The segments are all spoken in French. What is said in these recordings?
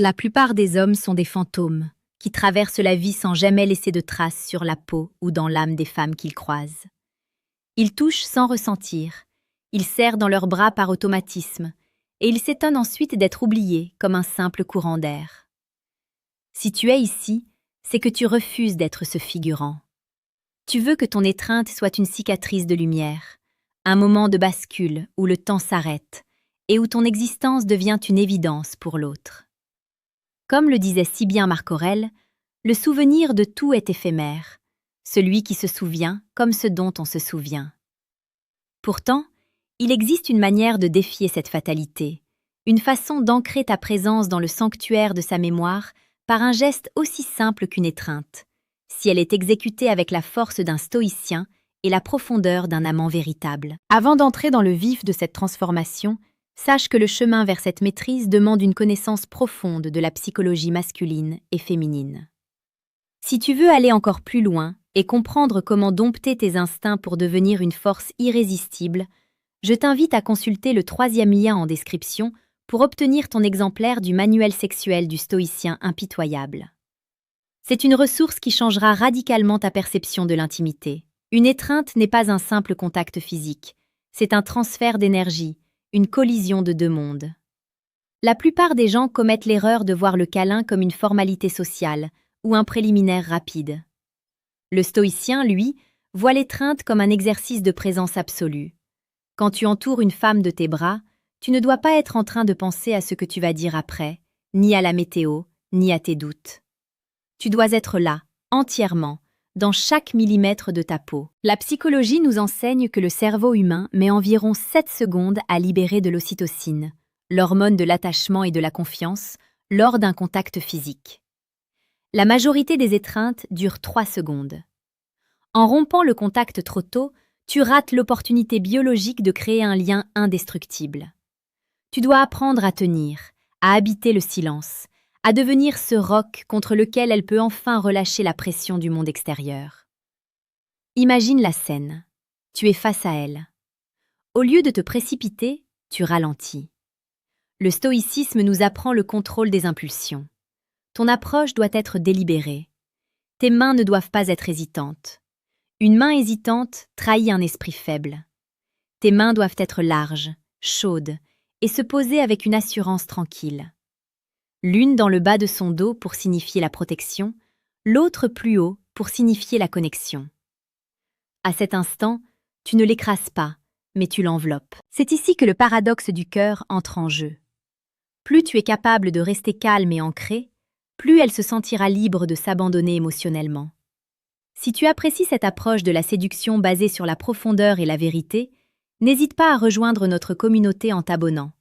La plupart des hommes sont des fantômes, qui traversent la vie sans jamais laisser de traces sur la peau ou dans l'âme des femmes qu'ils croisent. Ils touchent sans ressentir, ils serrent dans leurs bras par automatisme, et ils s'étonnent ensuite d'être oubliés comme un simple courant d'air. Si tu es ici, c'est que tu refuses d'être ce figurant. Tu veux que ton étreinte soit une cicatrice de lumière, un moment de bascule où le temps s'arrête et où ton existence devient une évidence pour l'autre. Comme le disait si bien Marc Aurèle, le souvenir de tout est éphémère, celui qui se souvient comme ce dont on se souvient. Pourtant, il existe une manière de défier cette fatalité, une façon d'ancrer ta présence dans le sanctuaire de sa mémoire par un geste aussi simple qu'une étreinte, si elle est exécutée avec la force d'un stoïcien et la profondeur d'un amant véritable. Avant d'entrer dans le vif de cette transformation, sache que le chemin vers cette maîtrise demande une connaissance profonde de la psychologie masculine et féminine. Si tu veux aller encore plus loin et comprendre comment dompter tes instincts pour devenir une force irrésistible, je t'invite à consulter le 3e lien en description pour obtenir ton exemplaire du manuel sexuel du stoïcien impitoyable. C'est une ressource qui changera radicalement ta perception de l'intimité. Une étreinte n'est pas un simple contact physique, c'est un transfert d'énergie, une collision de deux mondes. La plupart des gens commettent l'erreur de voir le câlin comme une formalité sociale ou un préliminaire rapide. Le stoïcien, lui, voit l'étreinte comme un exercice de présence absolue. Quand tu entoures une femme de tes bras, tu ne dois pas être en train de penser à ce que tu vas dire après, ni à la météo, ni à tes doutes. Tu dois être là, entièrement, dans chaque millimètre de ta peau. La psychologie nous enseigne que le cerveau humain met environ 7 secondes à libérer de l'ocytocine, l'hormone de l'attachement et de la confiance, lors d'un contact physique. La majorité des étreintes durent 3 secondes. En rompant le contact trop tôt, tu rates l'opportunité biologique de créer un lien indestructible. Tu dois apprendre à tenir, à habiter le silence, à devenir ce roc contre lequel elle peut enfin relâcher la pression du monde extérieur. Imagine la scène. Tu es face à elle. Au lieu de te précipiter, tu ralentis. Le stoïcisme nous apprend le contrôle des impulsions. Ton approche doit être délibérée. Tes mains ne doivent pas être hésitantes. Une main hésitante trahit un esprit faible. Tes mains doivent être larges, chaudes, et se poser avec une assurance tranquille. L'une dans le bas de son dos pour signifier la protection, l'autre plus haut pour signifier la connexion. À cet instant, tu ne l'écrases pas, mais tu l'enveloppes. C'est ici que le paradoxe du cœur entre en jeu. Plus tu es capable de rester calme et ancré, plus elle se sentira libre de s'abandonner émotionnellement. Si tu apprécies cette approche de la séduction basée sur la profondeur et la vérité, n'hésite pas à rejoindre notre communauté en t'abonnant.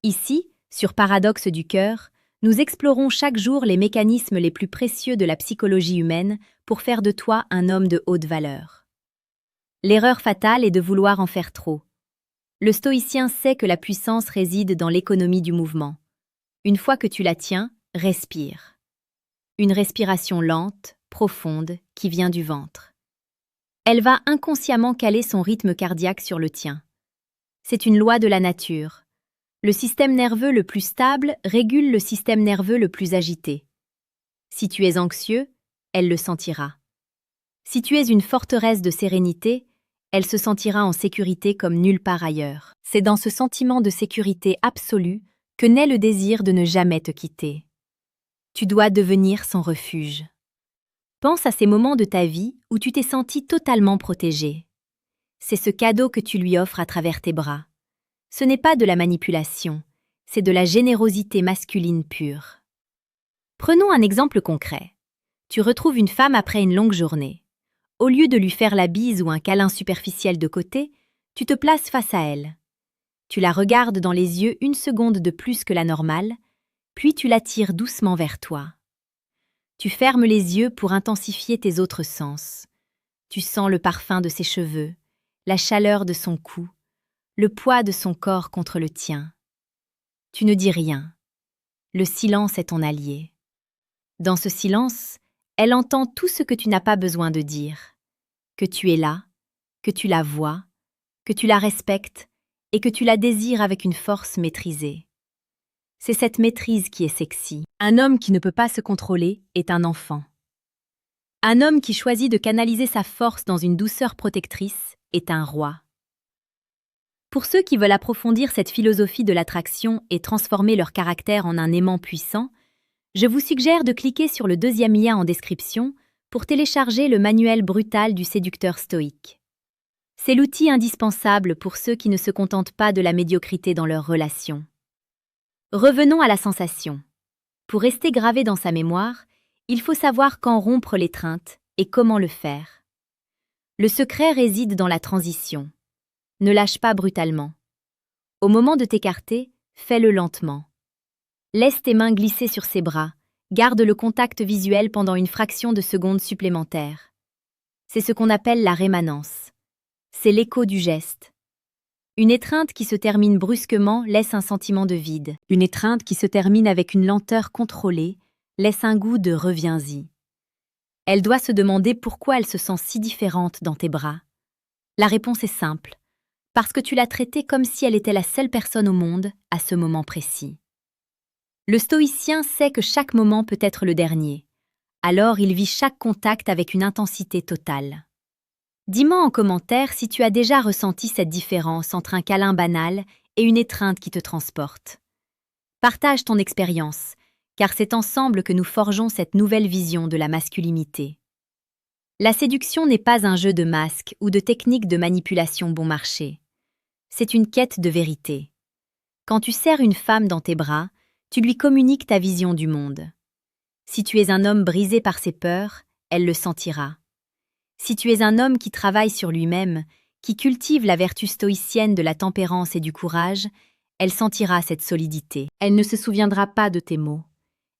Ici, sur Paradoxe du cœur, nous explorons chaque jour les mécanismes les plus précieux de la psychologie humaine pour faire de toi un homme de haute valeur. L'erreur fatale est de vouloir en faire trop. Le stoïcien sait que la puissance réside dans l'économie du mouvement. Une fois que tu la tiens, respire. Une respiration lente, profonde, qui vient du ventre. Elle va inconsciemment caler son rythme cardiaque sur le tien. C'est une loi de la nature. Le système nerveux le plus stable régule le système nerveux le plus agité. Si tu es anxieux, elle le sentira. Si tu es une forteresse de sérénité, elle se sentira en sécurité comme nulle part ailleurs. C'est dans ce sentiment de sécurité absolue que naît le désir de ne jamais te quitter. Tu dois devenir son refuge. Pense à ces moments de ta vie où tu t'es senti totalement protégé. C'est ce cadeau que tu lui offres à travers tes bras. Ce n'est pas de la manipulation, c'est de la générosité masculine pure. Prenons un exemple concret. Tu retrouves une femme après une longue journée. Au lieu de lui faire la bise ou un câlin superficiel de côté, tu te places face à elle. Tu la regardes dans les yeux 1 seconde de plus que la normale, puis tu l'attires doucement vers toi. Tu fermes les yeux pour intensifier tes autres sens. Tu sens le parfum de ses cheveux, la chaleur de son cou, le poids de son corps contre le tien. Tu ne dis rien. Le silence est ton allié. Dans ce silence, elle entend tout ce que tu n'as pas besoin de dire. Que tu es là, que tu la vois, que tu la respectes et que tu la désires avec une force maîtrisée. C'est cette maîtrise qui est sexy. Un homme qui ne peut pas se contrôler est un enfant. Un homme qui choisit de canaliser sa force dans une douceur protectrice est un roi. Pour ceux qui veulent approfondir cette philosophie de l'attraction et transformer leur caractère en un aimant puissant, je vous suggère de cliquer sur le deuxième lien en description pour télécharger le manuel brutal du séducteur stoïque. C'est l'outil indispensable pour ceux qui ne se contentent pas de la médiocrité dans leurs relations. Revenons à la sensation. Pour rester gravé dans sa mémoire, il faut savoir quand rompre l'étreinte et comment le faire. Le secret réside dans la transition. Ne lâche pas brutalement. Au moment de t'écarter, fais-le lentement. Laisse tes mains glisser sur ses bras, garde le contact visuel pendant une fraction de seconde supplémentaire. C'est ce qu'on appelle la rémanence. C'est l'écho du geste. Une étreinte qui se termine brusquement laisse un sentiment de vide. Une étreinte qui se termine avec une lenteur contrôlée laisse un goût de reviens-y. Elle doit se demander pourquoi elle se sent si différente dans tes bras. La réponse est simple, parce que tu l'as traitée comme si elle était la seule personne au monde à ce moment précis. Le stoïcien sait que chaque moment peut être le dernier, alors il vit chaque contact avec une intensité totale. Dis-moi en commentaire si tu as déjà ressenti cette différence entre un câlin banal et une étreinte qui te transporte. Partage ton expérience, car c'est ensemble que nous forgeons cette nouvelle vision de la masculinité. La séduction n'est pas un jeu de masques ou de techniques de manipulation bon marché. C'est une quête de vérité. Quand tu serres une femme dans tes bras, tu lui communiques ta vision du monde. Si tu es un homme brisé par ses peurs, elle le sentira. Si tu es un homme qui travaille sur lui-même, qui cultive la vertu stoïcienne de la tempérance et du courage, elle sentira cette solidité. Elle ne se souviendra pas de tes mots.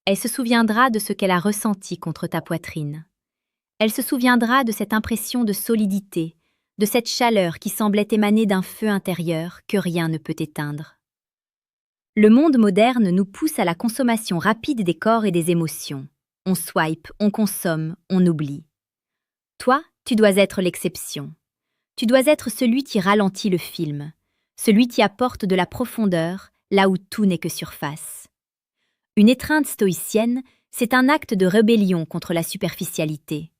Elle se souviendra de ce qu'elle a ressenti contre ta poitrine. Elle se souviendra de cette impression de solidité, de cette chaleur qui semblait émaner d'un feu intérieur que rien ne peut éteindre. Le monde moderne nous pousse à la consommation rapide des corps et des émotions. On swipe, on consomme, on oublie. Toi, tu dois être l'exception. Tu dois être celui qui ralentit le film, celui qui apporte de la profondeur là où tout n'est que surface. Une étreinte stoïcienne, c'est un acte de rébellion contre la superficialité.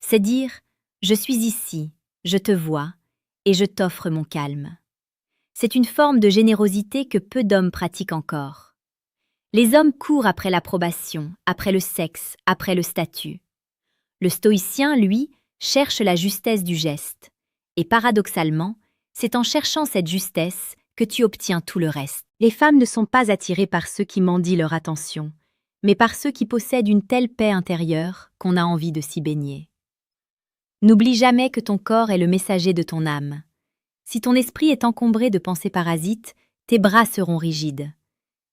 C'est dire « je suis ici, je te vois, et je t'offre mon calme ». C'est une forme de générosité que peu d'hommes pratiquent encore. Les hommes courent après l'approbation, après le sexe, après le statut. Le stoïcien, lui, cherche la justesse du geste. Et paradoxalement, c'est en cherchant cette justesse que tu obtiens tout le reste. Les femmes ne sont pas attirées par ceux qui mendient leur attention, mais par ceux qui possèdent une telle paix intérieure qu'on a envie de s'y baigner. N'oublie jamais que ton corps est le messager de ton âme. Si ton esprit est encombré de pensées parasites, tes bras seront rigides.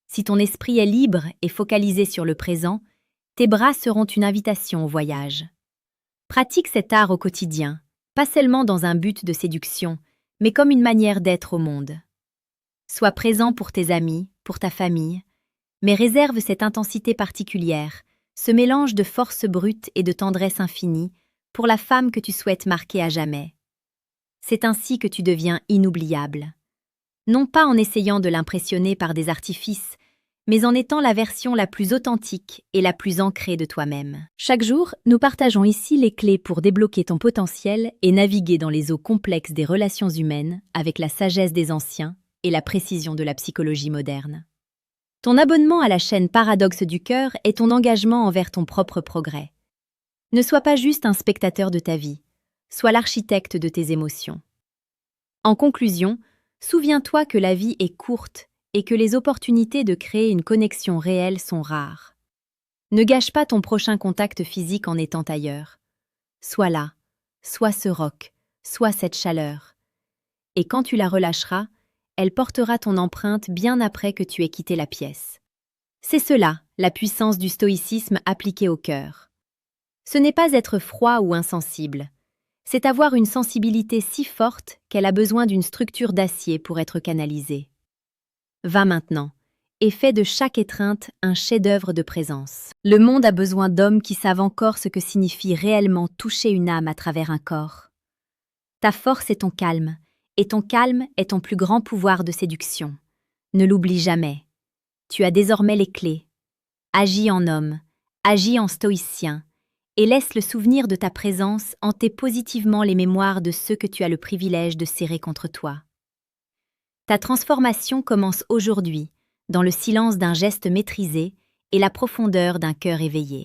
Si ton esprit est libre et focalisé sur le présent, tes bras seront une invitation au voyage. Pratique cet art au quotidien, pas seulement dans un but de séduction, mais comme une manière d'être au monde. Sois présent pour tes amis, pour ta famille, mais réserve cette intensité particulière, ce mélange de force brute et de tendresse infinie, pour la femme que tu souhaites marquer à jamais. C'est ainsi que tu deviens inoubliable. Non pas en essayant de l'impressionner par des artifices, mais en étant la version la plus authentique et la plus ancrée de toi-même. Chaque jour, nous partageons ici les clés pour débloquer ton potentiel et naviguer dans les eaux complexes des relations humaines avec la sagesse des anciens et la précision de la psychologie moderne. Ton abonnement à la chaîne Paradoxe du Cœur est ton engagement envers ton propre progrès. Ne sois pas juste un spectateur de ta vie, sois l'architecte de tes émotions. En conclusion, souviens-toi que la vie est courte et que les opportunités de créer une connexion réelle sont rares. Ne gâche pas ton prochain contact physique en étant ailleurs. Sois là, sois ce roc, sois cette chaleur. Et quand tu la relâcheras, elle portera ton empreinte bien après que tu aies quitté la pièce. C'est cela, la puissance du stoïcisme appliquée au cœur. Ce n'est pas être froid ou insensible. C'est avoir une sensibilité si forte qu'elle a besoin d'une structure d'acier pour être canalisée. Va maintenant, et fais de chaque étreinte un chef-d'œuvre de présence. Le monde a besoin d'hommes qui savent encore ce que signifie réellement toucher une âme à travers un corps. Ta force est ton calme, et ton calme est ton plus grand pouvoir de séduction. Ne l'oublie jamais. Tu as désormais les clés. Agis en homme, agis en stoïcien, et laisse le souvenir de ta présence hanter positivement les mémoires de ceux que tu as le privilège de serrer contre toi. Ta transformation commence aujourd'hui, dans le silence d'un geste maîtrisé et la profondeur d'un cœur éveillé.